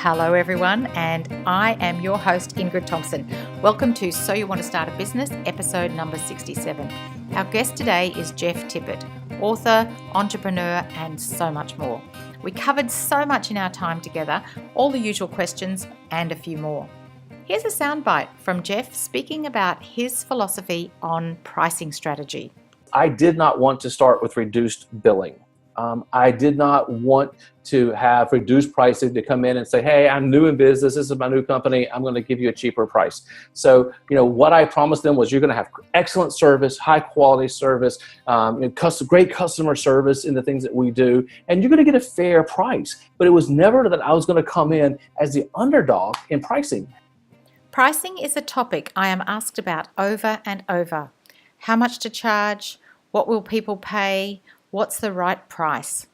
Hello everyone, and I am your host Ingrid Thompson. Welcome to So You Want to Start a Business, episode number 67. Our guest today is Jeff Tippett, author, entrepreneur, and so much more. We covered so much in our time together, all the usual questions and a few more. Here's a soundbite from Jeff speaking about his philosophy on pricing strategy. I did not want to start with reduced billing. I did not want to have reduced pricing to come in and say, hey, I'm new in business. This is my new company. I'm going to give you a cheaper price. So, what I promised them was you're going to have excellent service, high quality service, great customer service in the things that we do, and you're going to get a fair price. But it was never that I was going to come in as the underdog in pricing. Pricing is a topic I am asked about over and over. How much to charge? What will people pay? What's the right price?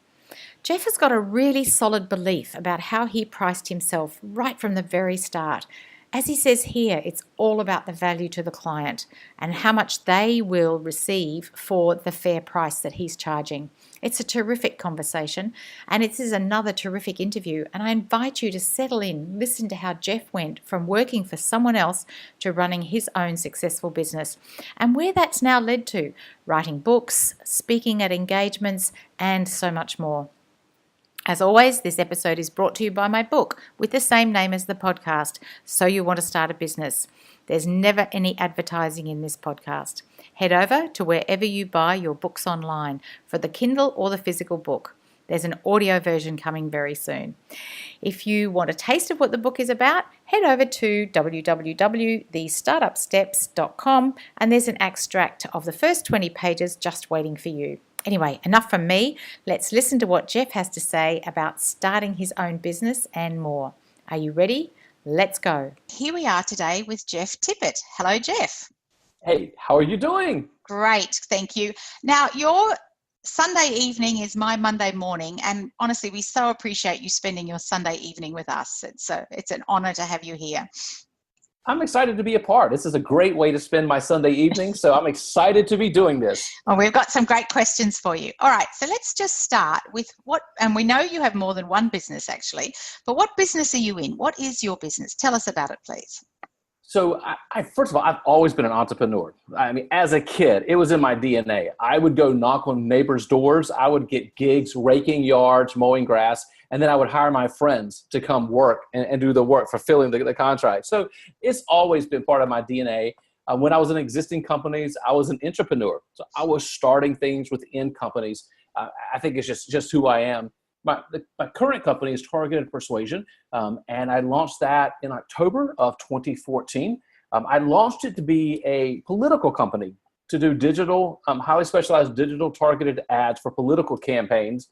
Jeff has got a really solid belief about how he priced himself right from the very start. As he says here, it's all about the value to the client and how much they will receive for the fair price that he's charging. It's a terrific conversation, and it is another terrific interview, and I invite you to settle in, listen to how Jeff went from working for someone else to running his own successful business, and where that's now led to writing books, speaking at engagements, and so much more. As always, this episode is brought to you by my book with the same name as the podcast, So You Want to Start a Business. There's never any advertising in this podcast. Head over to wherever you buy your books online for the Kindle or the physical book. There's an audio version coming very soon. If you want a taste of what the book is about, head over to www.thestartupsteps.com and there's an extract of the first 20 pages just waiting for you. Anyway, enough from me. Let's listen to what Jeff has to say about starting his own business and more. Are you ready? Let's go. Here we are today with Jeff Tippett. Hello, Jeff. Hey, how are you doing? Great, thank you. Now, your Sunday evening is my Monday morning, and honestly, we so appreciate you spending your Sunday evening with us. It's an honor to have you here. I'm excited to be a part. This is a great way to spend my Sunday evening, so I'm excited to be doing this. Well, we've got some great questions for you. All right, so let's just start with and we know you have more than one business actually, but what business are you in? What is your business? Tell us about it, please. So first of all, I've always been an entrepreneur. I mean, as a kid, it was in my DNA. I would go knock on neighbors' doors. I would get gigs, raking yards, mowing grass, and then I would hire my friends to come work and do the work, fulfilling the contract. So it's always been part of my DNA. When I was in existing companies, I was an entrepreneur. So I was starting things within companies. I think it's just who I am. My current company is Targeted Persuasion, and I launched that in October of 2014. I launched it to be a political company to do digital, highly specialized digital targeted ads for political campaigns.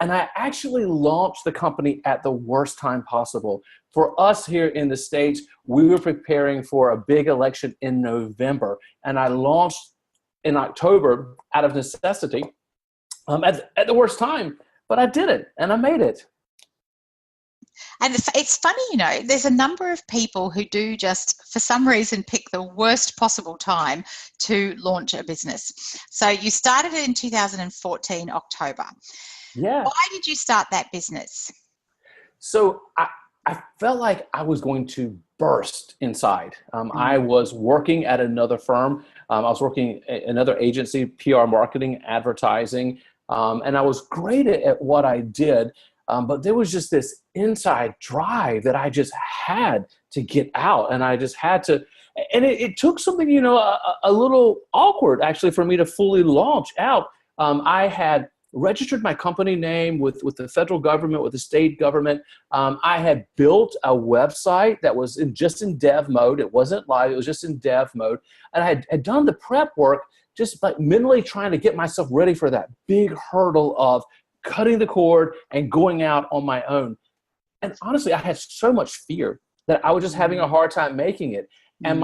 And I actually launched the company at the worst time possible. For us here in the States, we were preparing for a big election in November, and I launched in October out of necessity at the worst time. But I did it, and I made it. And it's funny, there's a number of people who do just, for some reason, pick the worst possible time to launch a business. So you started it in 2014, October. Yeah. Why did you start that business? So I felt like I was going to burst inside. I was working at another firm. I was working at another agency, PR marketing, advertising. And I was great at what I did, but there was just this inside drive that I just had to get out, and I just had to, and it took something, a little awkward actually for me to fully launch out. I had registered my company name with the federal government, with the state government. I had built a website that was just in dev mode. It wasn't live, it was just in dev mode. And I had done the prep work, just like mentally trying to get myself ready for that big hurdle of cutting the cord and going out on my own. And honestly, I had so much fear that I was just having a hard time making it. And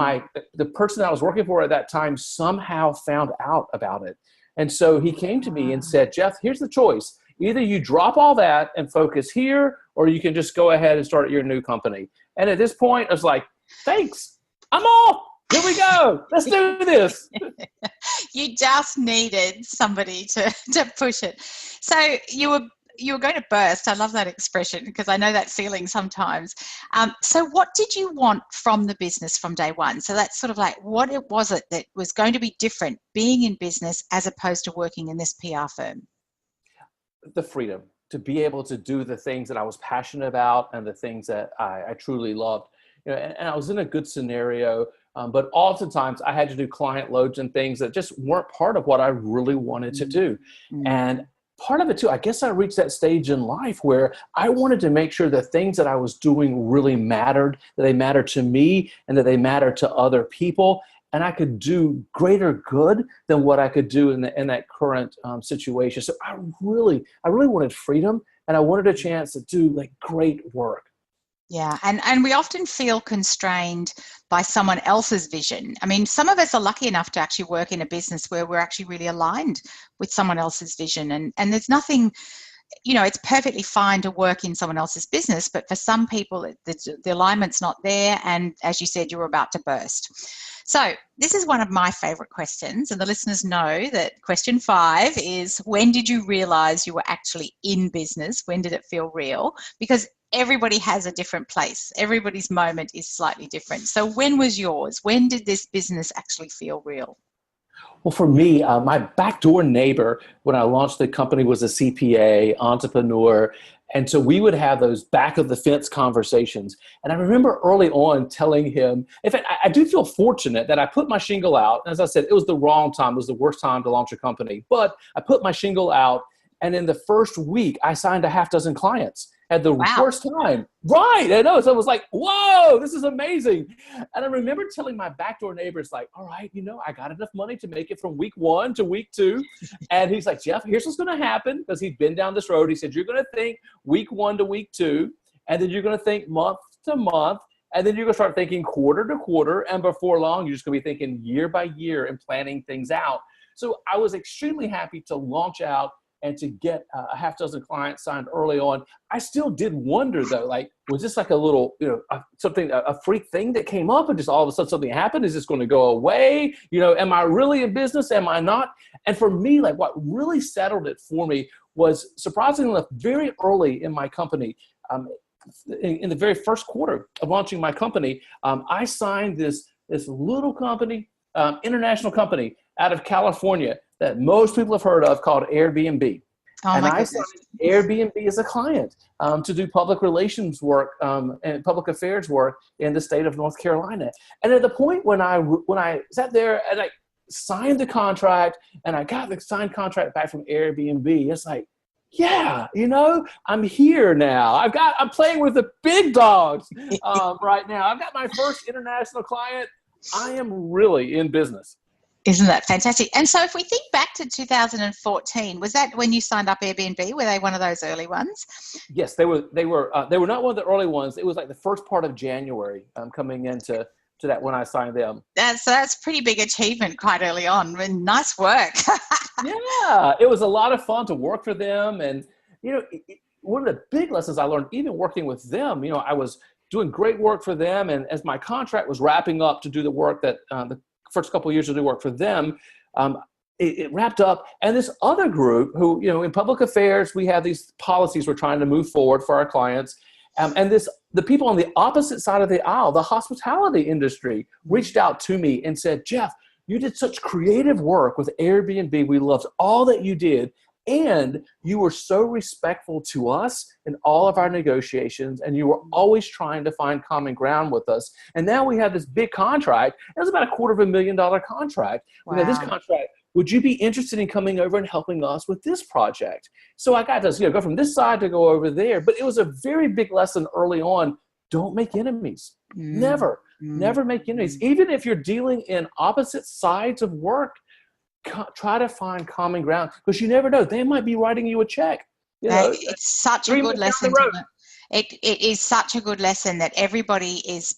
the person that I was working for at that time somehow found out about it. And so he came to me and said, Jeff, here's the choice. Either you drop all that and focus here, or you can just go ahead and start your new company. And at this point, I was like, thanks, I'm off. Here we go. Let's do this. You just needed somebody to push it. So you were you're going to burst. I love that expression because I know that feeling sometimes. So what did you want from the business from day one? So that's sort of like, what was it that was going to be different being in business as opposed to working in this PR firm? The freedom to be able to do the things that I was passionate about and the things that I truly loved. And I was in a good scenario, but oftentimes I had to do client loads and things that just weren't part of what I really wanted to do. And part of it too, I guess I reached that stage in life where I wanted to make sure the things that I was doing really mattered, that they mattered to me and that they mattered to other people. And I could do greater good than what I could do in that current situation. So I really wanted freedom, and I wanted a chance to do like great work. Yeah, and we often feel constrained by someone else's vision. I mean, some of us are lucky enough to actually work in a business where we're actually really aligned with someone else's vision. And there's nothing, it's perfectly fine to work in someone else's business, but for some people, the alignment's not there. And as you said, you were about to burst. So this is one of my favorite questions, and the listeners know that question 5 is, when did you realize you were actually in business? When did it feel real? Because everybody has a different place. Everybody's moment is slightly different. So when was yours? When did this business actually feel real? Well, for me, my backdoor neighbor, when I launched the company, was a CPA, entrepreneur. And so we would have those back of the fence conversations. And I remember early on telling him, in fact, I do feel fortunate that I put my shingle out. As I said, it was the wrong time. It was the worst time to launch a company. But I put my shingle out, and in the first week, I signed a half dozen clients at the first time. Right. I know. So it was like, whoa, this is amazing. And I remember telling my backdoor neighbors, like, all right, I got enough money to make it from week 1 to week 2. And he's like, Jeff, here's what's going to happen. Because he'd been down this road. He said, you're going to think week 1 to week 2. And then you're going to think month to month. And then you're going to start thinking quarter to quarter. And before long, you're just going to be thinking year by year and planning things out. So I was extremely happy to launch out and to get a half dozen clients signed early on. I still did wonder though, like, was this like a little, a freak thing that came up and just all of a sudden something happened? Is this going to go away? Am I really in business? Am I not? And for me, like what really settled it for me was, surprisingly enough, very early in my company, in the very first quarter of launching my company, I signed this little company, international company out of California that most people have heard of, called Airbnb. And I signed Airbnb as a client to do public relations work and public affairs work in the state of North Carolina. And at the point when I sat there and I signed the contract and I got the signed contract back from Airbnb, it's like, yeah, I'm here now. I'm playing with the big dogs right now. I've got my first international client. I am really in business. Isn't that fantastic? And so if we think back to 2014, was that when you signed up Airbnb? Were they one of those early ones? Yes, they were not one of the early ones. It was like the first part of January coming into that when I signed them. That's pretty big achievement quite early on. I mean, nice work. Yeah, it was a lot of fun to work for them. And, one of the big lessons I learned, even working with them, I was doing great work for them. And as my contract was wrapping up to do the work that the first couple of years to do work for them, it wrapped up. And this other group who, in public affairs, we have these policies we're trying to move forward for our clients. And the people on the opposite side of the aisle, the hospitality industry, reached out to me and said, Jeff, you did such creative work with Airbnb. We loved all that you did. And you were so respectful to us in all of our negotiations, and you were always trying to find common ground with us. And now we have this big contract. It was about a $250,000 contract. Wow. We have this contract. Would you be interested in coming over and helping us with this project? So I got to go from this side to go over there. But it was a very big lesson early on. Don't make enemies. Never make enemies. Even if you're dealing in opposite sides of work, try to find common ground, because you never know. They might be writing you a check. It's such a good lesson. It is such a good lesson that everybody is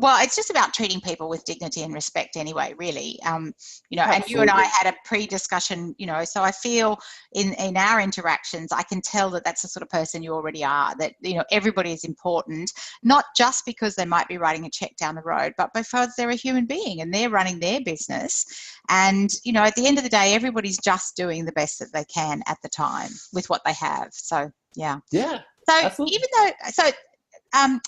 Well, it's just about treating people with dignity and respect anyway, really. You know, Absolutely. and you and I had a pre-discussion, you know, so I feel in our interactions, I can tell that that's the sort of person you already are, that, you know, everybody is important, not just because they might be writing a check down the road, but because they're a human being and they're running their business. And, you know, at the end of the day, everybody's just doing the best that they can at the time with what they have. So, yeah. Yeah, So absolutely.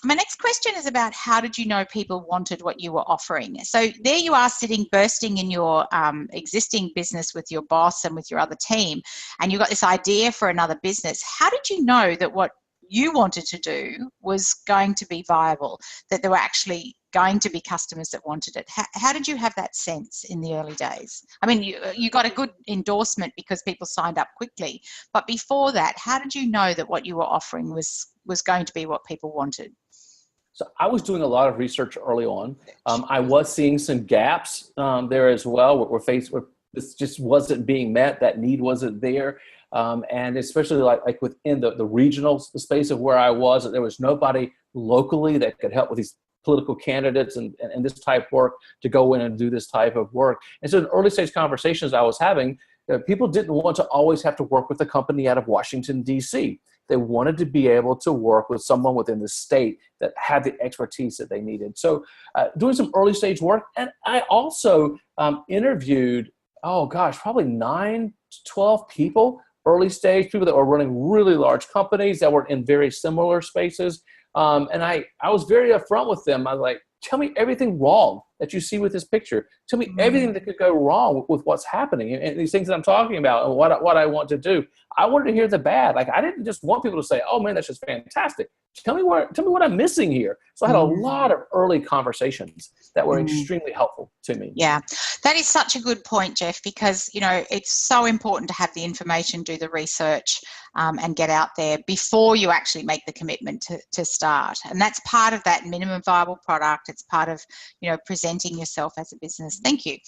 my next question is about how did you know people wanted what you were offering? So there you are sitting, bursting in your existing business with your boss and with your other team, and you got this idea for another business. How did you know that what you wanted to do was going to be viable, that there were actually going to be customers that wanted it? How did you have that sense in the early days? I mean, you got a good endorsement because people signed up quickly, but before that, how did you know that what you were offering was going to be what people wanted? So I was doing a lot of research early on. I was seeing some gaps there as well. We're faced with this just wasn't being met. That need wasn't there. And especially like within the regional space of where I was, there was nobody locally that could help with these political candidates and this type of work to go in and do this type of work. And so in early stage conversations I was having, people didn't want to always have to work with a company out of Washington, D.C. They wanted to be able to work with someone within the state that had the expertise that they needed. So doing some early stage work. And I also interviewed, probably 9 to 12 people, early stage, people that were running really large companies that were in very similar spaces. And I was very upfront with them. I was like, tell me everything wrong that you see with this picture. Tell me everything that could go wrong with what's happening and these things that I'm talking about and what I want to do. I wanted to hear the bad. Like, I didn't just want people to say, oh man, that's just fantastic. Tell me what I'm missing here. So I had a lot of early conversations that were extremely helpful to me. Yeah, that is such a good point, Jeff, because, you know, it's so important to have the information, do the research, and get out there before you actually make the commitment to start. And that's part of that minimum viable product. It's part of, you know, presenting yourself as a business. Thank you.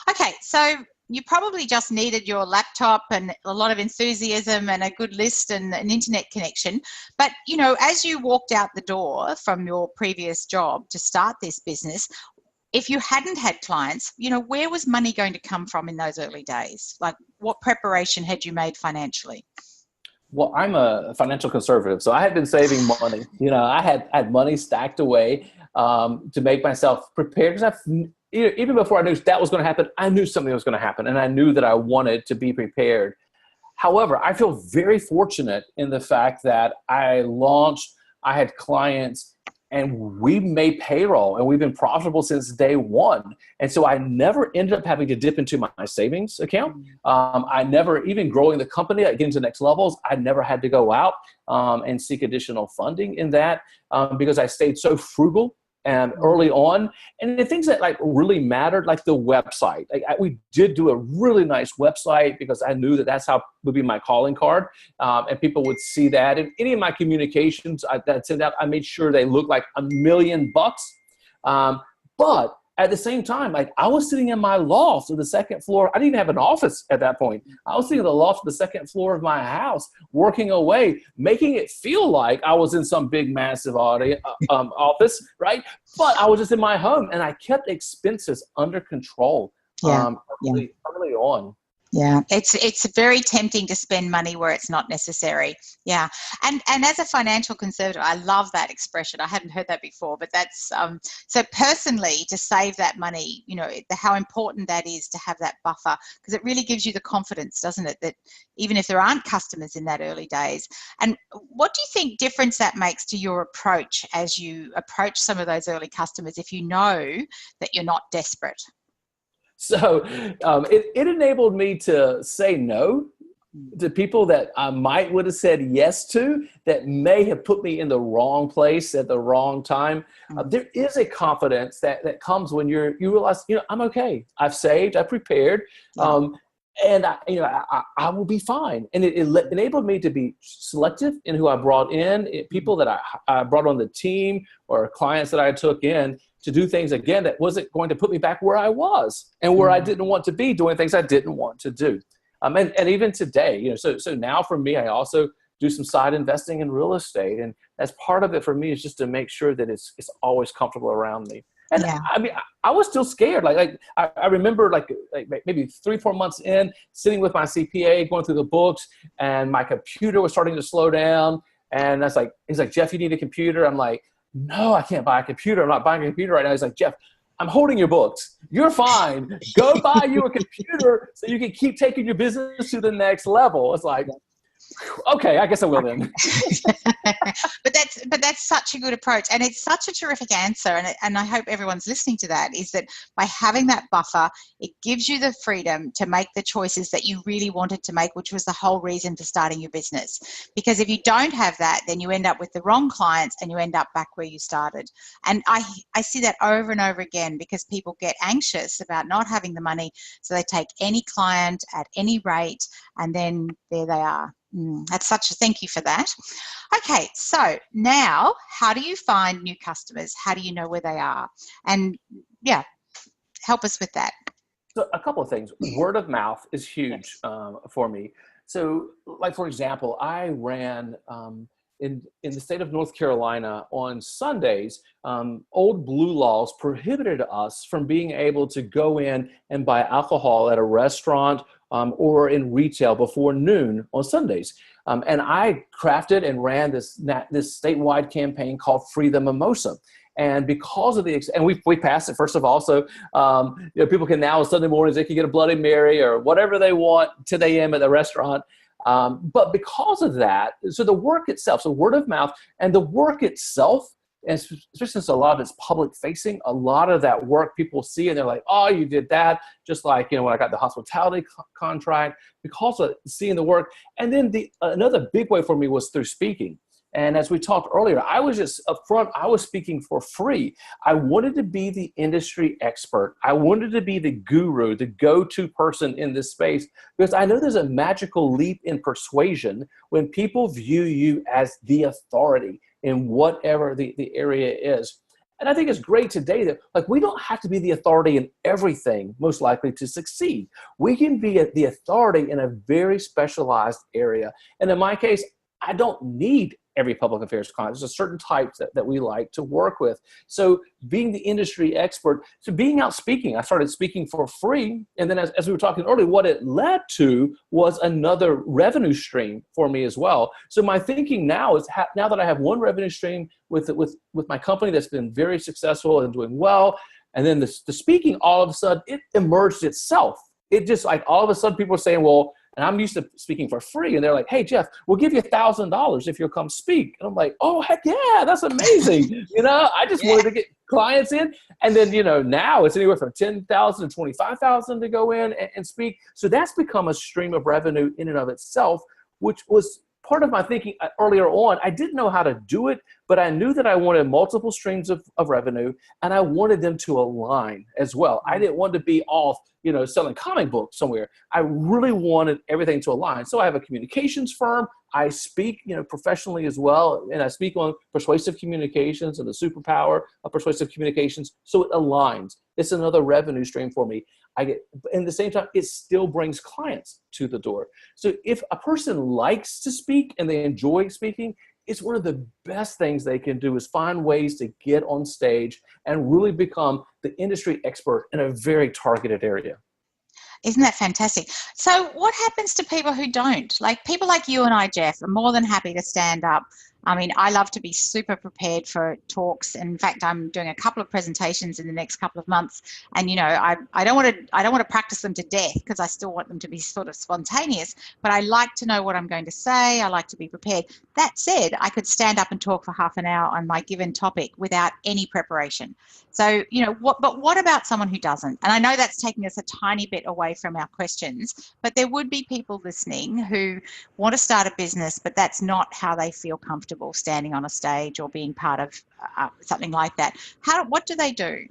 Okay, so you probably just needed your laptop and a lot of enthusiasm and a good list and an internet connection. But, you know, as you walked out the door from your previous job to start this business, if you hadn't had clients, you know, where was money going to come from in those early days? Like, what preparation had you made financially? Well, I'm a financial conservative, so I had been saving money. You know, I had money stacked away to make myself prepared, because even before I knew that was going to happen, I knew something was going to happen, and I knew that I wanted to be prepared. However, I feel very fortunate in the fact that I had clients, and we made payroll, and we've been profitable since day one. And so I never ended up having to dip into my savings account. I never, even growing the company, getting to the next levels, I never had to go out and seek additional funding in that because I stayed so frugal and early on. And the things that like really mattered, like the website, we did do a really nice website because I knew that that's how would be my calling card. And people would see that. And any of my communications that I sent out, I made sure they looked like $1 million. But at the same time, like, I was sitting in my loft on the second floor. I didn't even have an office at that point. I was sitting in the loft on the second floor of my house, working away, making it feel like I was in some big, massive office, right? But I was just in my home, and I kept expenses under control early on. Yeah, it's very tempting to spend money where it's not necessary. Yeah, and as a financial conservator, I love that expression. I hadn't heard that before, but that's so personally, to save that money, you know, how important that is to have that buffer, because it really gives you the confidence, doesn't it, that even if there aren't customers in that early days. And what do you think difference that makes to your approach as you approach some of those early customers if you know that you're not desperate? So it enabled me to say no to people that I might would have said yes to that may have put me in the wrong place at the wrong time. There is a confidence that comes when you realize, you know, I'm okay. I've saved, I've prepared, and I will be fine. And it enabled me to be selective in who I brought in, people that I brought on the team or clients that I took in, to do things again that wasn't going to put me back where I was and where I didn't want to be, doing things I didn't want to do. And even today, you know, so now for me, I also do some side investing in real estate, and as part of it for me is just to make sure that it's always comfortable around me. And Yeah. I mean, I was still scared. I remember like maybe 3-4 months in, sitting with my CPA, going through the books, and my computer was starting to slow down. And that's like, he's like, Jeff, you need a computer. I'm like, no, I can't buy a computer. I'm not buying a computer right now. He's like, Jeff, I'm holding your books. You're fine. Go buy you a computer so you can keep taking your business to the next level. It's like, okay, I guess I will then. but that's such a good approach, and it's such a terrific answer, and I hope everyone's listening to that, is that by having that buffer, it gives you the freedom to make the choices that you really wanted to make, which was the whole reason for starting your business. Because if you don't have that, then you end up with the wrong clients and you end up back where you started. And I see that over and over again, because people get anxious about not having the money, so they take any client at any rate, and then there they are. That's such a thank you for that. Okay, so now how do you find new customers? How do you know where they are? And yeah, help us with that. So a couple of things. Word of mouth is huge for me. So like, for example, I ran in the state of North Carolina on Sundays. Old blue laws prohibited us from being able to go in and buy alcohol at a restaurant or in retail before noon on Sundays. And I crafted and ran this statewide campaign called Free the Mimosa. And because of and we passed it, first of all. So, people can now on Sunday mornings, they can get a Bloody Mary or whatever they want, 10 a.m. at the restaurant. But because of that, so the work itself, so word of mouth and the work itself, and especially since a lot of it's public facing, a lot of that work people see and they're like, oh, you did that. Just like, when I got the hospitality contract, because of seeing the work. And then another big way for me was through speaking. And as we talked earlier, I was just upfront, I was speaking for free. I wanted to be the industry expert. I wanted to be the guru, the go-to person in this space, because I know there's a magical leap in persuasion when people view you as the authority in whatever the area is. And I think it's great today that we don't have to be the authority in everything, most likely to succeed. We can be the authority in a very specialized area. And in my case, I don't need every public affairs client. There's a certain types that we like to work with. So being the industry expert, so being out speaking, I started speaking for free. And then as we were talking earlier, what it led to was another revenue stream for me as well. So my thinking now is now that I have one revenue stream with my company that's been very successful and doing well, and then the speaking, all of a sudden it emerged itself. It just like all of a sudden people are saying, well, and I'm used to speaking for free. And they're like, hey, Jeff, we'll give you $1,000 if you'll come speak. And I'm like, oh, heck yeah, that's amazing. I just wanted to get clients in. And then, now it's anywhere from $10,000 to $25,000 to go in and speak. So that's become a stream of revenue in and of itself, which was part of my thinking earlier on. I didn't know how to do it, but I knew that I wanted multiple streams of revenue, and I wanted them to align as well. I didn't want to be off, selling comic books somewhere. I really wanted everything to align. So I have a communications firm. I speak, professionally as well, and I speak on persuasive communications and the superpower of persuasive communications. So it aligns. It's another revenue stream for me. At the same time, it still brings clients to the door. So if a person likes to speak and they enjoy speaking, it's one of the best things they can do is find ways to get on stage and really become the industry expert in a very targeted area. Isn't that fantastic? So what happens to people who don't? Like people like you and I, Jeff, are more than happy to stand up. I mean, I love to be super prepared for talks. And in fact, I'm doing a couple of presentations in the next couple of months. And, I don't want to practice them to death because I still want them to be sort of spontaneous, but I like to know what I'm going to say. I like to be prepared. That said, I could stand up and talk for half an hour on my given topic without any preparation. So, but what about someone who doesn't? And I know that's taking us a tiny bit away from our questions, but there would be people listening who want to start a business, but that's not how they feel comfortable standing on a stage or being part of something like that. What do they do?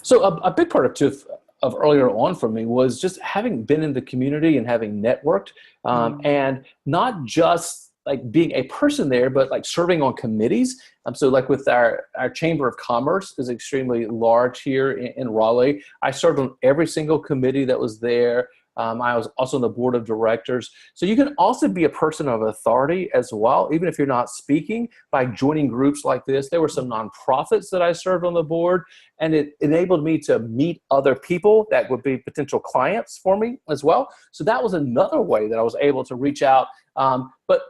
So a big part of earlier on for me was just having been in the community and having networked, and not just like being a person there, but like serving on committees. So like with our Chamber of Commerce is extremely large here in Raleigh. I served on every single committee that was there. I was also on the board of directors. So you can also be a person of authority as well, even if you're not speaking, by joining groups like this. There were some nonprofits that I served on the board, and it enabled me to meet other people that would be potential clients for me as well. So that was another way that I was able to reach out. But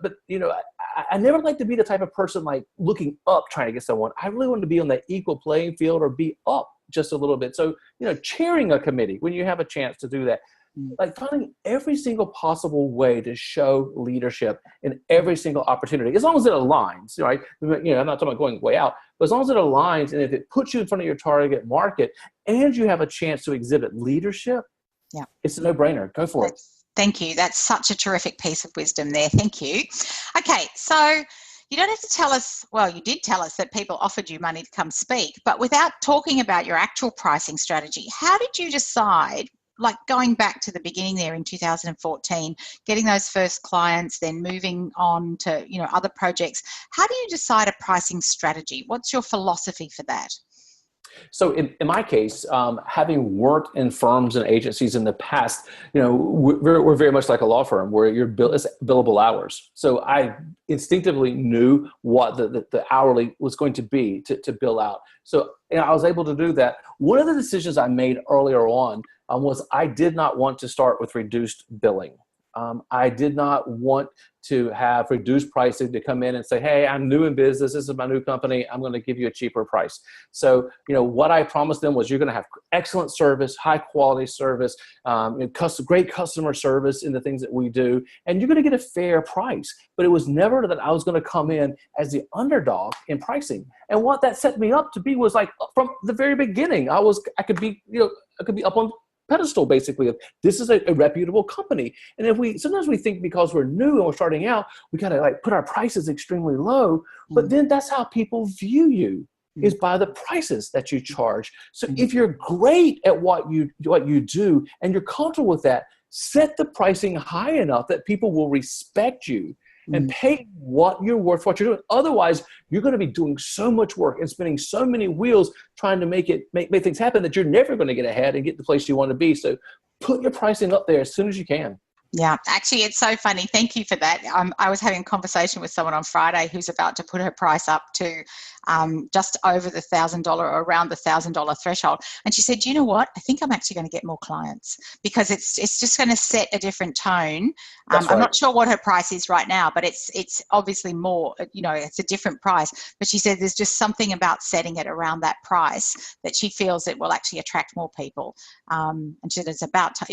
I never like to be the type of person like looking up trying to get someone. I really want to be on the equal playing field or be up just a little bit. So, chairing a committee when you have a chance to do that, like finding every single possible way to show leadership in every single opportunity, as long as it aligns, right? I'm not talking about going way out, but as long as it aligns, and if it puts you in front of your target market and you have a chance to exhibit leadership, yeah, it's a no-brainer. Go for it. Thank you. That's such a terrific piece of wisdom there. Thank you. Okay, so you don't have to tell us, well, you did tell us that people offered you money to come speak, but without talking about your actual pricing strategy, how did you decide, like going back to the beginning there in 2014, getting those first clients, then moving on to, other projects, how do you decide a pricing strategy? What's your philosophy for that? So in my case, having worked in firms and agencies in the past, we're very much like a law firm where your bill is billable hours. So I instinctively knew what the hourly was going to be to bill out. So I was able to do that. One of the decisions I made earlier on was I did not want to start with reduced billing. I did not want to have reduced pricing to come in and say, hey, I'm new in business. This is my new company. I'm going to give you a cheaper price. So, what I promised them was you're going to have excellent service, high quality service, great customer service in the things that we do, and you're going to get a fair price. But it was never that I was going to come in as the underdog in pricing. And what that set me up to be was like from the very beginning, I could be up on pedestal basically of this is a reputable company. And sometimes we think because we're new and we're starting out, we gotta like put our prices extremely low, but then that's how people view you, is by the prices that you charge. So if you're great at what you do and you're comfortable with that, set the pricing high enough that people will respect you and pay what you're worth, what you're doing. Otherwise, you're going to be doing so much work and spinning so many wheels trying to make things happen that you're never going to get ahead and get the place you want to be. So put your pricing up there as soon as you can. Yeah, actually, it's so funny. Thank you for that. I was having a conversation with someone on Friday who's about to put her price up to just over the $1,000 or around the $1,000 threshold. And she said, you know what? I think I'm actually going to get more clients because it's just going to set a different tone. Right. I'm not sure what her price is right now, but it's obviously more, it's a different price. But she said there's just something about setting it around that price that she feels it will actually attract more people. And she said it's about, so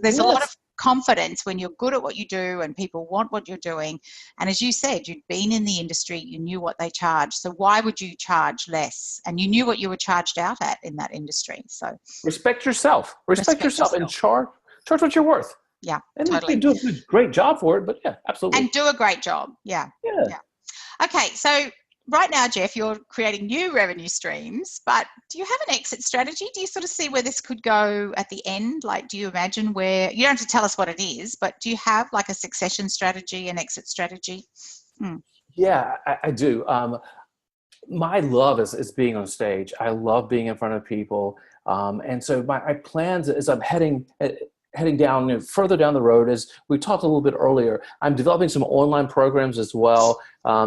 there's a lot of confidence when you're good at what you do and people want what you're doing. And as you said, you'd been in the industry, you knew what they charge. So why would you charge less? And you knew what you were charged out at in that industry. So respect yourself and charge what you're worth. Yeah, and totally. You do a great job for it, but yeah, absolutely. And do a great job. Yeah. Okay, so right now, Jeff, you're creating new revenue streams, but do you have an exit strategy? Do you sort of see where this could go at the end? Like, do you imagine where, you don't have to tell us what it is, but do you have like a succession strategy, an exit strategy? Yeah, I do. My love is being on stage. I love being in front of people. And so my plans is I'm heading down, further down the road, as we talked a little bit earlier, I'm developing some online programs as well,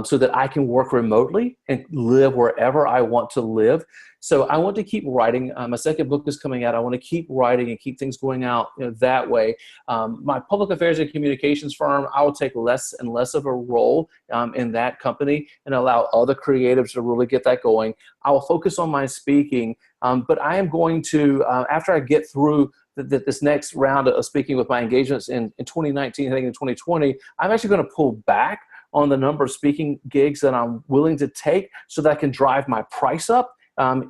so that I can work remotely and live wherever I want to live. So I want to keep writing. My second book is coming out. I want to keep writing and keep things going out that way. My public affairs and communications firm, I will take less and less of a role in that company and allow other creatives to really get that going. I will focus on my speaking, but I am going to, after I get through this next round of speaking with my engagements in 2019, I think in 2020, I'm actually going to pull back on the number of speaking gigs that I'm willing to take so that I can drive my price up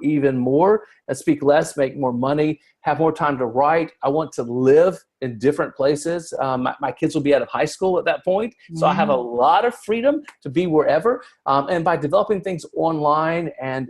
even more and speak less, make more money, have more time to write. I want to live in different places. My kids will be out of high school at that point. So I have a lot of freedom to be wherever. And by developing things online, and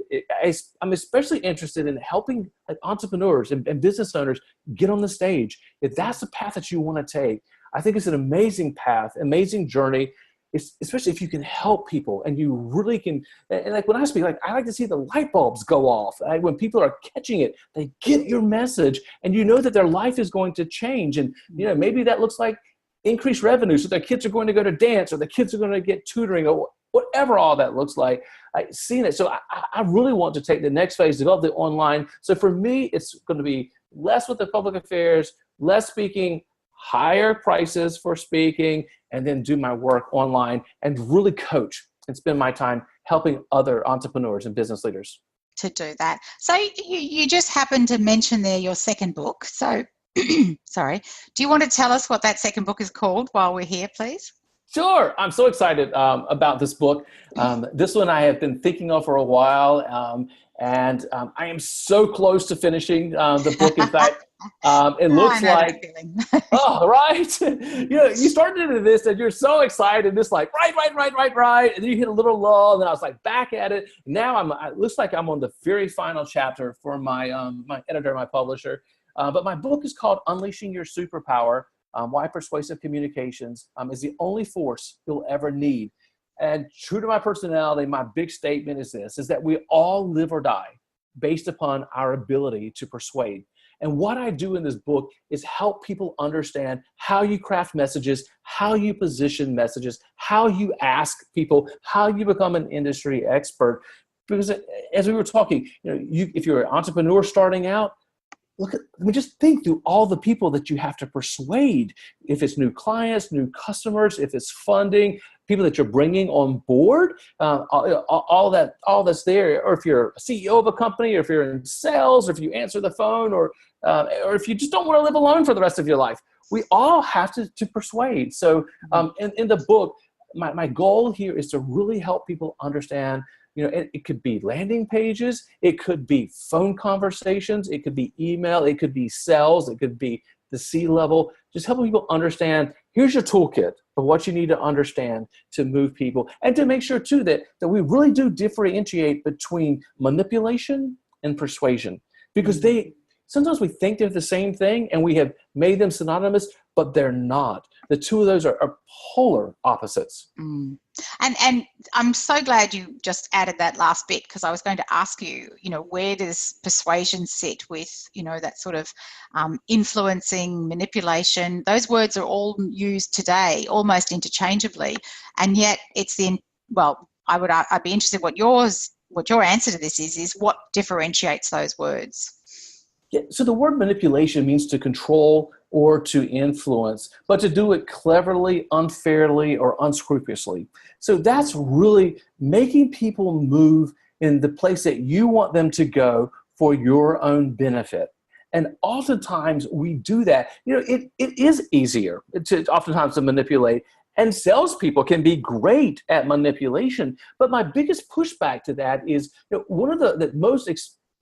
I'm especially interested in helping entrepreneurs and business owners get on the stage. If that's the path that you want to take, I think it's an amazing path, amazing journey. especially if you can help people and you really can, and like when I speak, like I like to see the light bulbs go off. When people are catching it, they get your message and you know that their life is going to change. And, maybe that looks like increased revenue. So their kids are going to go to dance or the kids are going to get tutoring or whatever all that looks like. I've seen it. So I really want to take the next phase, develop the online. So for me, it's going to be less with the public affairs, less speaking, higher prices for speaking, and then do my work online and really coach and spend my time helping other entrepreneurs and business leaders to do that. So you just happened to mention there your second book. So, sorry, do you want to tell us what that second book is called while we're here, please? Sure. I'm so excited about this book. This one I have been thinking of for a while, and I am so close to finishing the book. In fact, it looks like, oh, right. You started into this and you're so excited. It's like, right. And then you hit a little lull. And then I was like back at it. Now it looks like I'm on the very final chapter for my my editor, my publisher. But my book is called Unleashing Your Superpower, Why Persuasive Communications is the Only Force You'll Ever Need. And true to my personality, my big statement is this, is that we all live or die based upon our ability to persuade. And what I do in this book is help people understand how you craft messages, how you position messages, how you ask people, how you become an industry expert. Because as we were talking, if you're an entrepreneur starting out, just think through all the people that you have to persuade. If it's new clients, new customers, if it's funding, people that you're bringing on board, all that's there. Or if you're a CEO of a company, or if you're in sales, or if you answer the phone, or if you just don't want to live alone for the rest of your life, we all have to persuade. So in the book, my goal here is to really help people understand. It could be landing pages, it could be phone conversations, it could be email, it could be sales, it could be the C-level. Just helping people understand, here's your toolkit of what you need to understand to move people. And to make sure, too, that we really do differentiate between manipulation and persuasion. Because sometimes we think they're the same thing and we have made them synonymous, but they're not. The two of those are polar opposites. And I'm so glad you just added that last bit, because I was going to ask you, where does persuasion sit with, that sort of influencing, manipulation? Those words are all used today almost interchangeably, and yet it's I'd be interested what your answer to this is what differentiates those words. Yeah, so the word manipulation means to control or to influence, but to do it cleverly, unfairly, or unscrupulously. So that's really making people move in the place that you want them to go for your own benefit. And oftentimes we do that. It is easier oftentimes to manipulate. And salespeople can be great at manipulation. But my biggest pushback to that is one of the most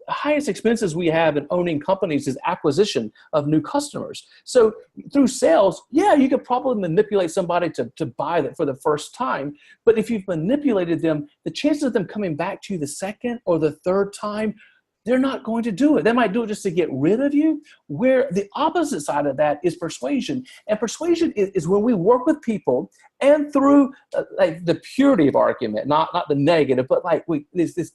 highest expenses we have in owning companies is acquisition of new customers. So through sales, you could probably manipulate somebody to buy that for the first time. But if you've manipulated them, the chances of them coming back to you the second or the third time, they're not going to do it. They might do it just to get rid of you, where the opposite side of that is persuasion. And persuasion is when we work with people and through like the purity of argument, not the negative, but like this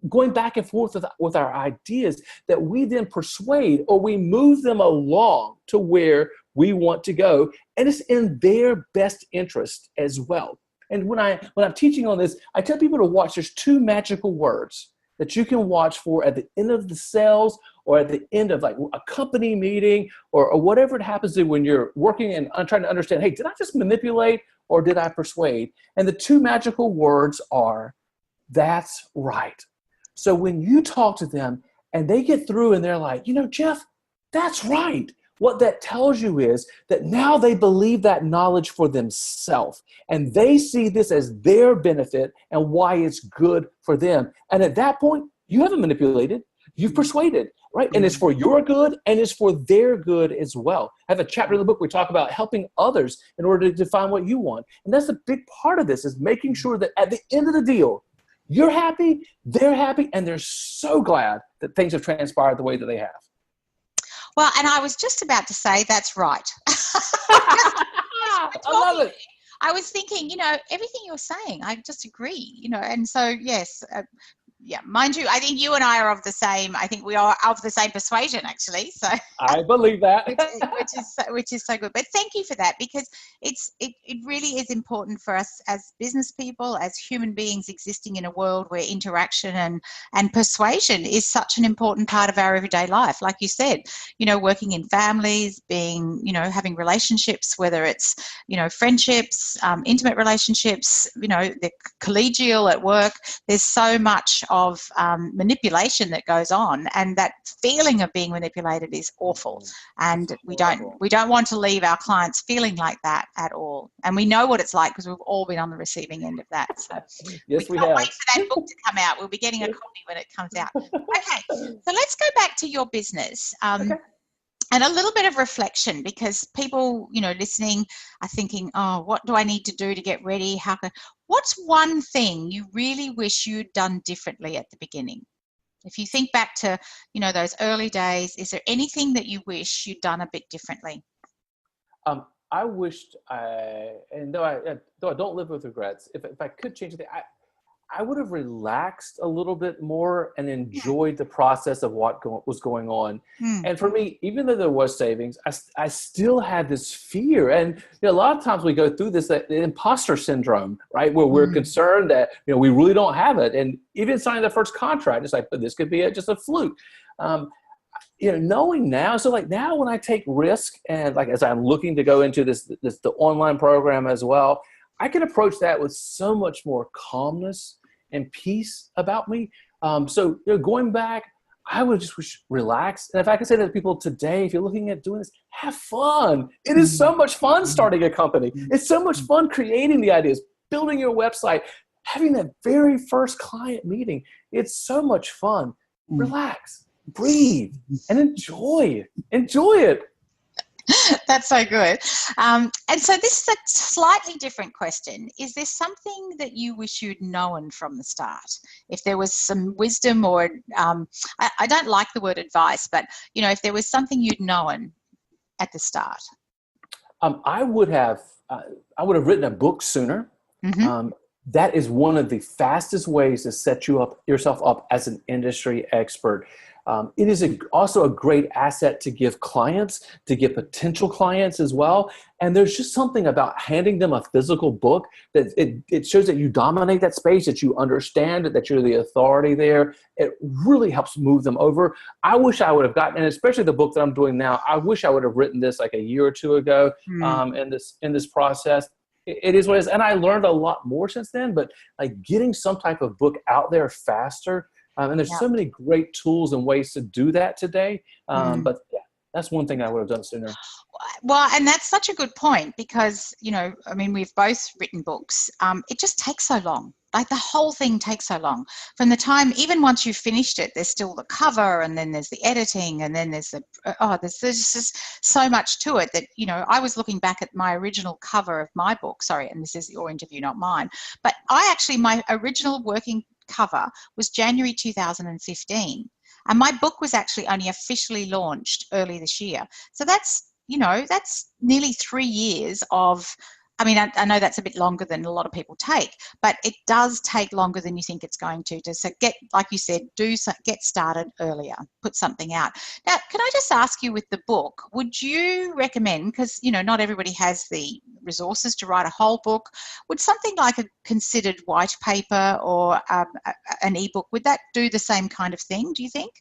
going back and forth with our ideas that we then persuade or we move them along to where we want to go. And it's in their best interest as well. And when I'm teaching on this, I tell people to watch. There's two magical words that you can watch for at the end of the sales or at the end of like a company meeting or whatever it happens to when you're working and trying to understand, hey, did I just manipulate or did I persuade? And the two magical words are, that's right. So when you talk to them and they get through and they're like, Jeff, that's right. What that tells you is that now they believe that knowledge for themselves and they see this as their benefit and why it's good for them. And at that point, you haven't manipulated, you've persuaded, right? And it's for your good and it's for their good as well. I have a chapter in the book where we talk about helping others in order to define what you want. And that's a big part of this, is making sure that at the end of the deal, you're happy, they're happy, and they're so glad that things have transpired the way that they have. Well, and I was just about to say, that's right. I love it. I was thinking, everything you're saying, I just agree, and so, yes, yeah, mind you, I think you and I are of the same. I think we are of the same persuasion, actually. So I believe that. which is so good. But thank you for that, because it really is important for us as business people, as human beings existing in a world where interaction and persuasion is such an important part of our everyday life. Like you said, working in families, being, having relationships, whether it's, friendships, intimate relationships, the collegial at work. There's so much of manipulation that goes on, and that feeling of being manipulated is awful, and we don't want to leave our clients feeling like that at all. And we know what it's like, because we've all been on the receiving end of that. So yes, we can't have. wait for that book to come out. We'll be getting a copy when it comes out. Okay, so let's go back to your business. Okay. And a little bit of reflection, because people, listening are thinking, oh, what do I need to do to get ready? What's one thing you really wish you'd done differently at the beginning? If you think back to, those early days, is there anything that you wish you'd done a bit differently? I wished, and though I don't live with regrets, if I could change it, I would have relaxed a little bit more and enjoyed the process of what was going on. And for me, even though there was savings, I still had this fear. And a lot of times we go through this the imposter syndrome, right? Where we're concerned that we really don't have it. And even signing the first contract, it's like, but this could be just a fluke. Knowing now, so like now when I take risk, and like as I'm looking to go into the online program as well, I can approach that with so much more calmness and peace about me. So going back, I would just wish relax. And if I could say that to people today, if you're looking at doing this, have fun. It is so much fun starting a company. It's so much fun creating the ideas, building your website, having that very first client meeting. It's so much fun. Relax, breathe, and enjoy it. That's so good. And so this is a slightly different question. Is there something that you wish you'd known from the start? If there was some wisdom, or I don't like the word advice, but if there was something you'd known at the start. I would have written a book sooner. That is one of the fastest ways to set yourself up as an industry expert. It is also a great asset to give clients, to give potential clients as well. And there's just something about handing them a physical book that it shows that you dominate that space, that you understand it, that you're the authority there. It really helps move them over. I wish I would have gotten, and especially the book that I'm doing now, I wish I would have written this like a year or two ago in this process. It is what it is. And I learned a lot more since then, but like getting some type of book out there faster. And there's so many great tools and ways to do that today. But yeah, that's one thing I would have done sooner. Well, and that's such a good point, because, we've both written books. It just takes so long. Like the whole thing takes so long. From the time, even once you've finished it, there's still the cover, and then there's the editing, and then there's there's just so much to it that, I was looking back at my original cover of my book, and this is your interview, not mine. But my original working cover was January 2015. And my book was actually only officially launched early this year. So that's nearly 3 years of, I know that's a bit longer than a lot of people take, but it does take longer than you think it's going to. So get, like you said, get started earlier, put something out. Now, can I just ask you, with the book, would you recommend, because, not everybody has the resources to write a whole book, would something like a considered white paper or an ebook, would that do the same kind of thing, do you think?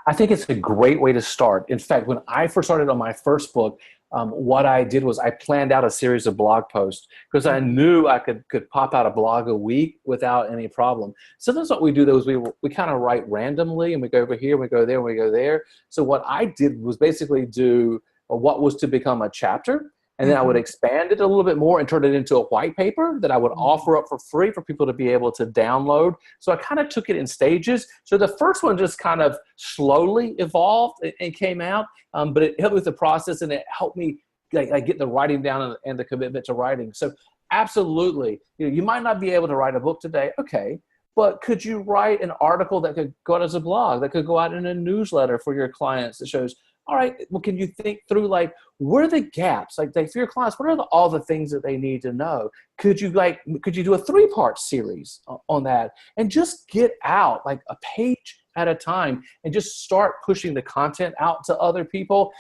I think it's a great way to start. In fact, when I first started on my first book, what I did was I planned out a series of blog posts, because I knew I could pop out a blog a week without any problem. Sometimes what we do though is we kind of write randomly, and we go over here, we go there, and we go there. So what I did was basically do what was to become a chapter. And then I would expand it a little bit more and turn it into a white paper that I would offer up for free for people to be able to download. So I kind of took it in stages. So the first one just kind of slowly evolved and came out, but it helped with the process, and it helped me get the writing down and the commitment to writing. So absolutely, you might not be able to write a book today, okay, but could you write an article that could go out as a blog, that could go out in a newsletter for your clients that shows, all right, well, can you think through like, what are the gaps? Like for your clients, what are all the things that they need to know? Could you do a 3-part series on that and just get out like a page at a time and just start pushing the content out to other people?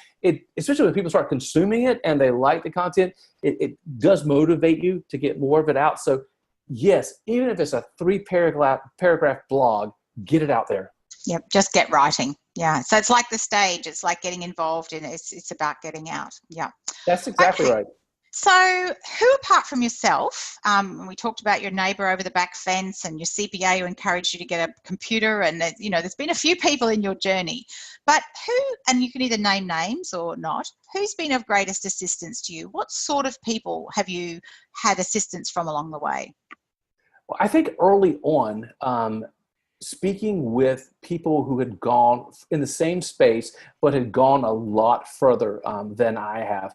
Especially when people start consuming it and they like the content, it does motivate you to get more of it out. So yes, even if it's a 3-paragraph blog, get it out there. Yep, just get writing. Yeah, so it's like the stage. It's like getting involved in it. It's about getting out. Yeah, that's exactly right. So who, apart from yourself, we talked about your neighbour over the back fence and your CPA who encouraged you to get a computer, and there's been a few people in your journey, but who, and you can either name names or not, who's been of greatest assistance to you? What sort of people have you had assistance from along the way? Well, I think early on, speaking with people who had gone in the same space but had gone a lot further than I have,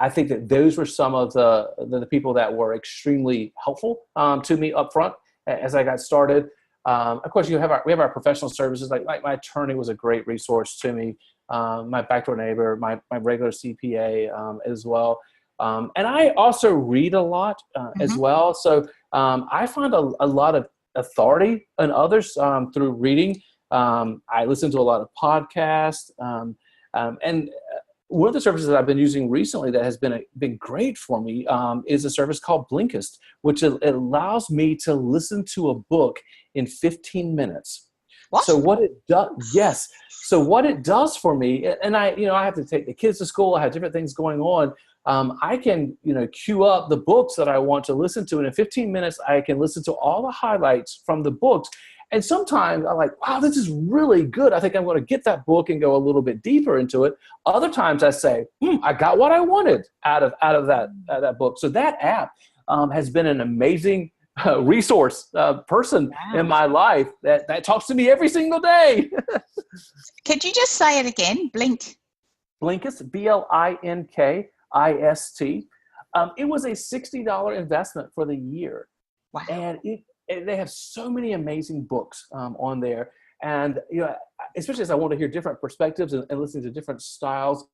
I think that those were some of the people that were extremely helpful to me up front as I got started. Of course, we have our professional services. Like my attorney was a great resource to me. My backdoor neighbor, my regular CPA as well. And I also read a lot as well. So I find a lot of authority in others through reading. I listen to a lot of podcasts. And one of the services that I've been using recently that has been great for me is a service called Blinkist, which it allows me to listen to a book in 15 minutes. What? So what it does, yes. So what it does for me, and I have to take the kids to school. I have different things going on. I can, queue up the books that I want to listen to. And in 15 minutes, I can listen to all the highlights from the books. And sometimes I'm like, wow, this is really good. I think I'm going to get that book and go a little bit deeper into it. Other times I say, I got what I wanted out of that book. So that app has been an amazing resource person in my life that talks to me every single day. Could you just say it again? Blinkist, Blinkist. It was a $60 investment for the year. Wow. And they have so many amazing books on there. And, especially as I want to hear different perspectives and listen to different styles,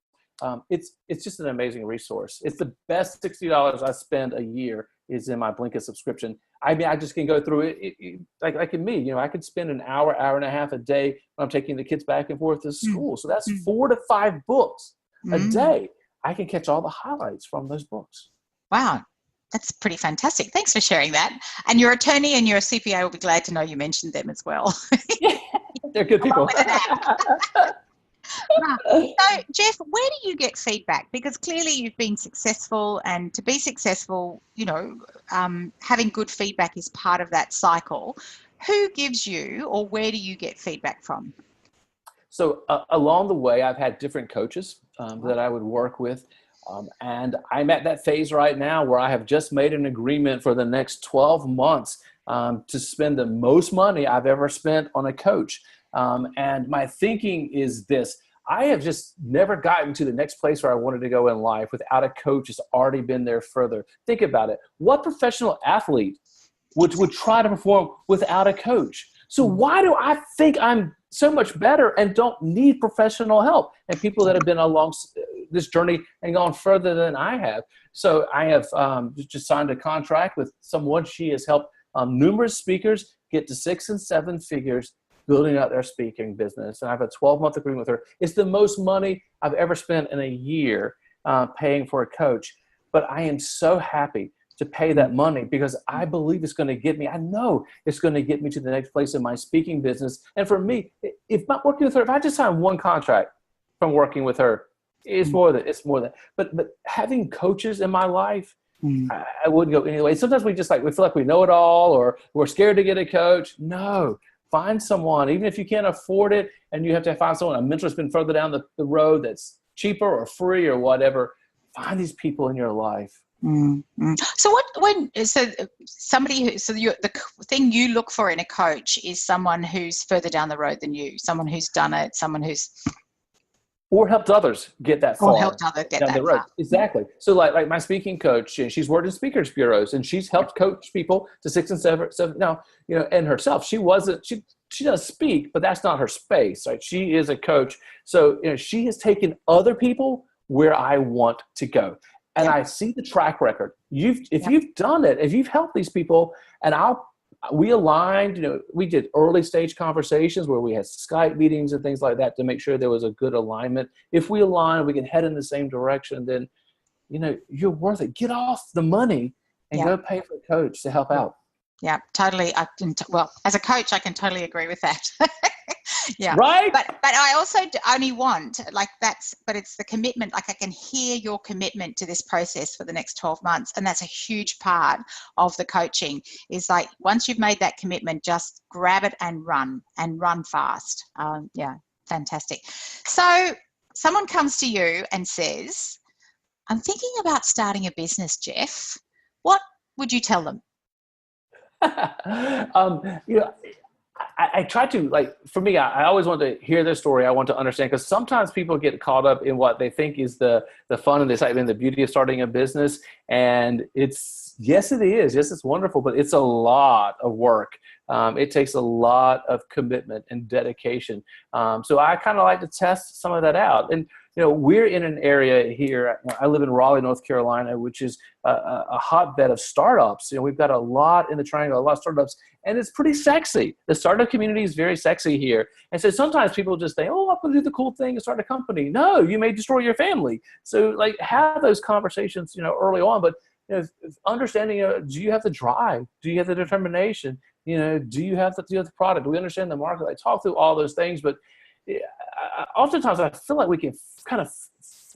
it's just an amazing resource. It's the best $60 I spend a year is in my Blinkist subscription. I mean, I just can go through it like in me, I could spend an hour and a half a day when I'm taking the kids back and forth to school. So that's 4 to 5 books a day. I can catch all the highlights from those books. Wow. That's pretty fantastic. Thanks for sharing that. And your attorney and your CPA will be glad to know you mentioned them as well. They're good people. So, Jeff, where do you get feedback? Because clearly you've been successful, and to be successful, having good feedback is part of that cycle. Who gives you, or where do you get feedback from? So along the way, I've had different coaches that I would work with. And I'm at that phase right now where I have just made an agreement for the next 12 months to spend the most money I've ever spent on a coach. And my thinking is this: I have just never gotten to the next place where I wanted to go in life without a coach who's already been there further. Think about it. What professional athlete would try to perform without a coach? So why do I think I'm so much better and don't need professional help and people that have been along this journey and gone further than I have? So I have just signed a contract with someone. She has helped numerous speakers get to 6 and 7 figures building out their speaking business. And I have a 12-month agreement with her. It's the most money I've ever spent in a year paying for a coach. But I am so happy to pay that money because I believe it's going to get me. I know it's going to get me to the next place in my speaking business. And for me, if I'm working with her, if I just sign one contract from working with her, it's more than. But having coaches in my life, I wouldn't go anyway. Sometimes we feel like we know it all, or we're scared to get a coach. No, find someone, even if you can't afford it, and you have to find someone, a mentor that's been further down the road that's cheaper or free or whatever. Find these people in your life. So the thing you look for in a coach is someone who's further down the road than you, someone who's done it, someone who's. or helped others get that Or far helped others get down that the road. far. Exactly. So like my speaking coach, she's worked in speakers bureaus and she's helped coach people to 6 and 7 now, and herself, she does speak, but that's not her space, right? She is a coach. So, she has taken other people where I want to go. And I see the track record. If you've done it, if you've helped these people, and we aligned, we did early stage conversations where we had Skype meetings and things like that to make sure there was a good alignment. If we align, we can head in the same direction, then, you're worth it. Get off the money and go pay for a coach to help out. Yeah, totally. Well, as a coach, I can totally agree with that. Yeah. Right. But I also only want but it's the commitment. Like, I can hear your commitment to this process for the next 12 months. And that's a huge part of the coaching, is like, once you've made that commitment, just grab it and run fast. Yeah. Fantastic. So someone comes to you and says, I'm thinking about starting a business, Jeff. What would you tell them? I try to, like, for me, I always want to hear their story. I want to understand, because sometimes people get caught up in what they think is the fun and the excitement, the beauty of starting a business. And yes, it is. Yes, it's wonderful, but it's a lot of work. It takes a lot of commitment and dedication. So I kind of like to test some of that out. And, we're in an area here. I live in Raleigh, North Carolina, which is a hotbed of startups. We've got a lot in the Triangle, a lot of startups, and it's pretty sexy. The startup community is very sexy here. And so sometimes people just think, oh, I'm going to do the cool thing and start a company. No, you may destroy your family. So, like, have those conversations, early on. But, understanding, do you have the drive? Do you have the determination? Do you have the product? Do we understand the market? I talk through all those things, but oftentimes I feel like we can kind of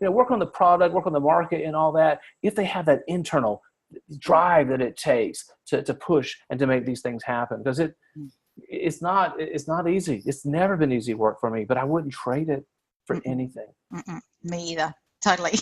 work on the product, work on the market and all that, if they have that internal drive that it takes to push and to make these things happen. Because it's not easy. It's never been easy work for me, but I wouldn't trade it for anything. Me either. Totally.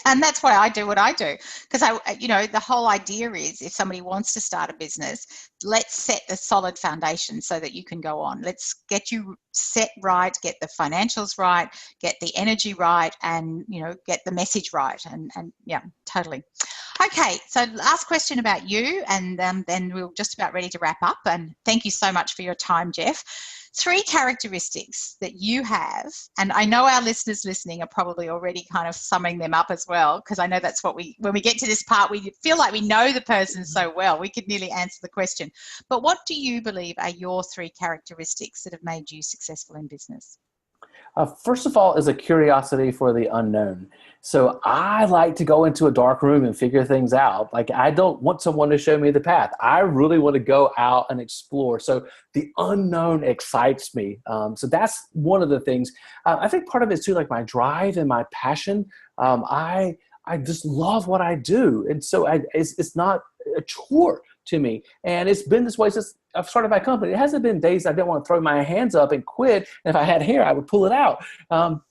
And that's why I do what I do. Because the whole idea is, if somebody wants to start a business, let's set the solid foundation so that you can go on. Let's get you set right, get the financials right, get the energy right, and, get the message right. And yeah, totally. Okay. So last question about you, and then we're just about ready to wrap up. And thank you so much for your time, Jeff. 3 characteristics that you have, and I know our listeners listening are probably already kind of summing them up as well, because I know that's what when we get to this part, we feel like we know the person so well, we could nearly answer the question. But what do you believe are your 3 characteristics that have made you successful in business? First of all, is a curiosity for the unknown. So I like to go into a dark room and figure things out. Like, I don't want someone to show me the path. I really want to go out and explore. So the unknown excites me. So that's one of the things. I think part of it is too, like, my drive and my passion. I just love what I do. And so it's not a chore to me. And it's been this way since I've started my company. It hasn't been days I didn't want to throw my hands up and quit. And if I had hair, I would pull it out.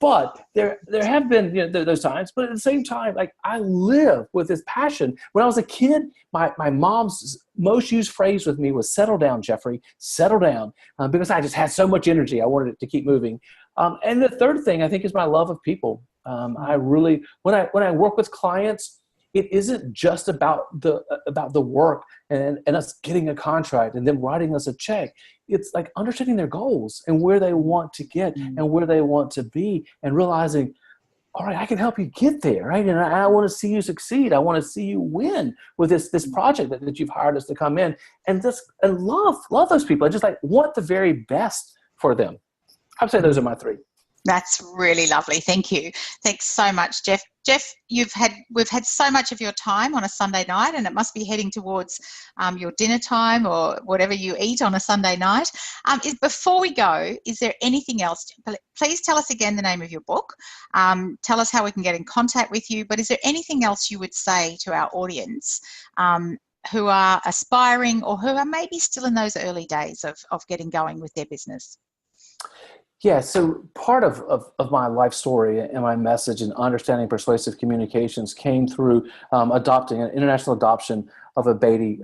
But there have been those times. But at the same time, like, I live with this passion. When I was a kid, my mom's most used phrase with me was, settle down, Jeffrey, settle down. Because I just had so much energy. I wanted it to keep moving. And the third thing, I think, is my love of people. I really, when I work with clients, it isn't just about the work and us getting a contract and them writing us a check. It's like understanding their goals and where they want to get and where they want to be, and realizing, all right, I can help you get there, right? And I want to see you succeed. I want to see you win with this project that you've hired us to come in, and love those people. I just want the very best for them. I'd say those are my 3. That's really lovely. Thank you. Thanks so much, Jeff. Jeff, we've had so much of your time on a Sunday night, and it must be heading towards your dinner time or whatever you eat on a Sunday night. Before we go, is there anything else? Please tell us again the name of your book. Tell us how we can get in contact with you. But is there anything else you would say to our audience who are aspiring or who are maybe still in those early days of getting going with their business? Yeah, so part of my life story and my message and understanding persuasive communications came through adopting an international adoption of a baby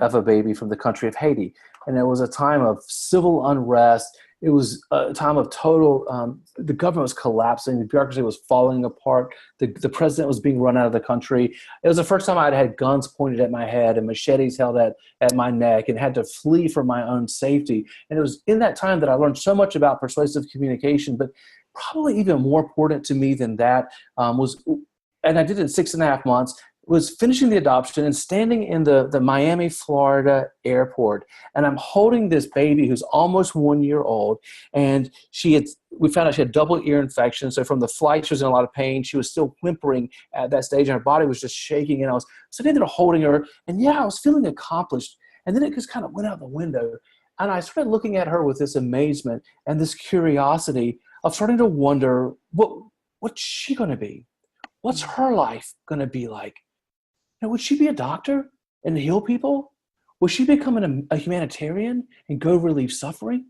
from the country of Haiti. And it was a time of civil unrest. It was a time of total, the government was collapsing. The bureaucracy was falling apart. The president was being run out of the country. It was the first time I'd had guns pointed at my head and machetes held at my neck and had to flee for my own safety. And it was in that time that I learned so much about persuasive communication, but probably even more important to me than that was, and I did it in 6.5 months, was finishing the adoption and standing in the Miami, Florida airport. And I'm holding this baby who's almost 1 year old. And we found out she had double ear infection. So from the flight, she was in a lot of pain. She was still whimpering at that stage and her body was just shaking. And I was sitting there holding her. And yeah, I was feeling accomplished. And then it just kind of went out the window. And I started looking at her with this amazement and this curiosity of starting to wonder, what's she going to be? What's her life going to be like? Now, would she be a doctor and heal people? Would she become a humanitarian and go relieve suffering?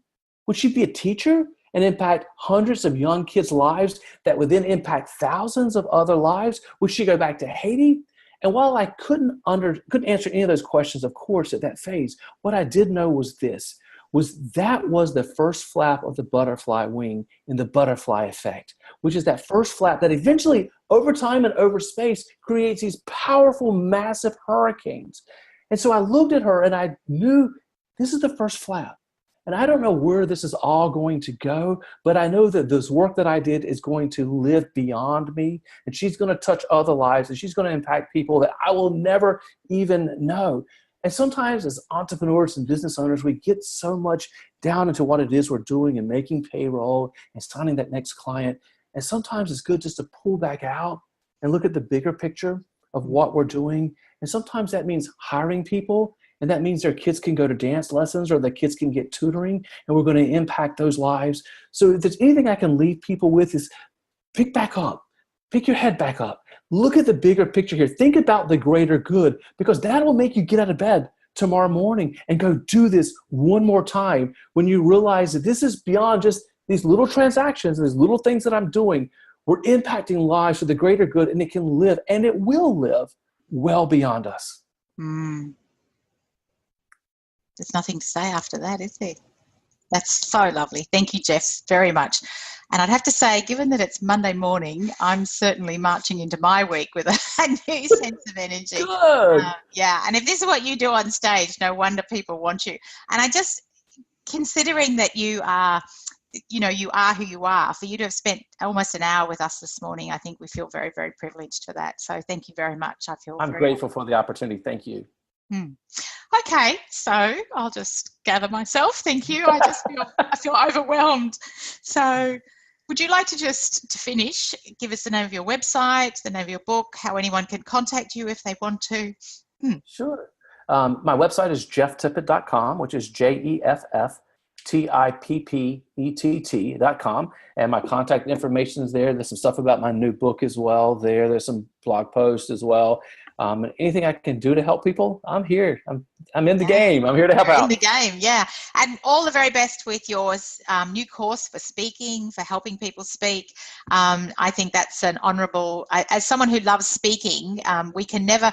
Would she be a teacher and impact hundreds of young kids' lives that would then impact thousands of other lives? Would she go back to Haiti? And while I couldn't answer any of those questions, of course, at that phase, what I did know was this, that was the first flap of the butterfly wing in the butterfly effect, which is that first flap that eventually, over time and over space, creates these powerful, massive hurricanes. And so I looked at her and I knew this is the first flap. And I don't know where this is all going to go, but I know that this work that I did is going to live beyond me, and she's going to touch other lives, and she's going to impact people that I will never even know. And sometimes as entrepreneurs and business owners, we get so much down into what it is we're doing and making payroll and signing that next client. And sometimes it's good just to pull back out and look at the bigger picture of what we're doing. And sometimes that means hiring people, and that means their kids can go to dance lessons or their kids can get tutoring, and we're going to impact those lives. So if there's anything I can leave people with is pick back up, pick your head back up. Look at the bigger picture here. Think about the greater good, because that will make you get out of bed tomorrow morning and go do this one more time when you realize that this is beyond just these little transactions, these little things that I'm doing. We're impacting lives for the greater good, and it can live, and it will live well beyond us. There's nothing to say after that, is there? That's so lovely. Thank you, Jeff, very much. And I'd have to say, given that it's Monday morning, I'm certainly marching into my week with a new sense of energy. Good. Yeah, and if this is what you do on stage, no wonder people want you. And I just, considering that you are who you are, for you to have spent almost an hour with us this morning, I think we feel very, very privileged for that. So thank you very much. I'm grateful for the opportunity. Thank you. Okay, so I'll just gather myself. Thank you. I feel overwhelmed. So would you like to to finish, give us the name of your website, the name of your book, how anyone can contact you if they want to? Sure. My website is jefftippett.com, which is JEFFTIPPETT.com. And my contact information is there. There's some stuff about my new book as well there. There's some blog posts as well. Anything I can do to help people, I'm here. I'm in the game. I'm here to help out. In the game, yeah. And all the very best with your new course for speaking, for helping people speak. I think that's an honourable. As someone who loves speaking, we can never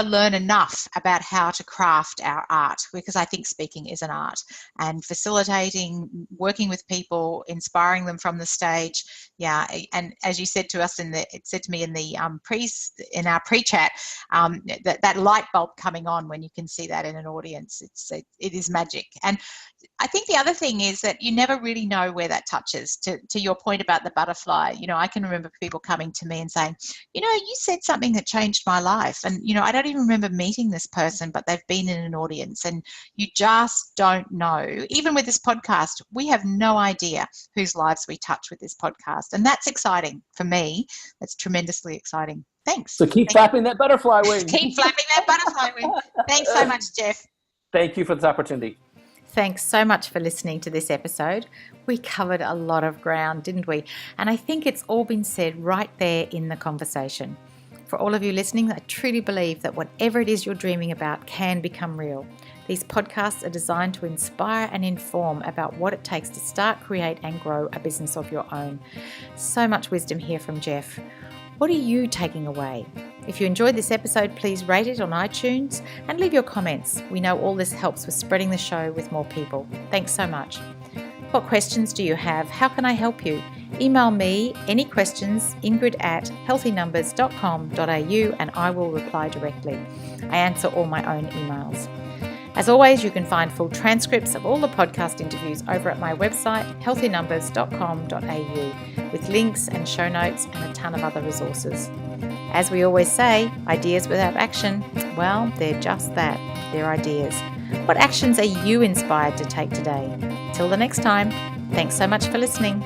learn enough about how to craft our art, because I think speaking is an art, and facilitating, working with people, inspiring them from the stage. Yeah. And as you said to us in our pre-chat, that light bulb coming on when you can see that in an audience, it is magic. And I think the other thing is that you never really know where that touches. To your point about the butterfly, I can remember people coming to me and saying, you said something that changed my life. And, I don't even remember meeting this person, but they've been in an audience, and you just don't know. Even with this podcast, we have no idea whose lives we touch with this podcast. And that's exciting for me. That's tremendously exciting. Thanks. So keep flapping that butterfly wing. Keep flapping that butterfly wing. Thanks so much, Jeff. Thank you for this opportunity. Thanks so much for listening to this episode. We covered a lot of ground, didn't we? And I think it's all been said right there in the conversation. For all of you listening, I truly believe that whatever it is you're dreaming about can become real. These podcasts are designed to inspire and inform about what it takes to start, create, and grow a business of your own. So much wisdom here from Jeff. What are you taking away? If you enjoyed this episode, please rate it on iTunes and leave your comments. We know all this helps with spreading the show with more people. Thanks so much. What questions do you have? How can I help you? Email me any questions, ingrid@healthynumbers.com.au, and I will reply directly. I answer all my own emails. As always, you can find full transcripts of all the podcast interviews over at my website, healthynumbers.com.au, with links and show notes and a ton of other resources. As we always say, ideas without action, well, they're just that, they're ideas. What actions are you inspired to take today? Till the next time, thanks so much for listening.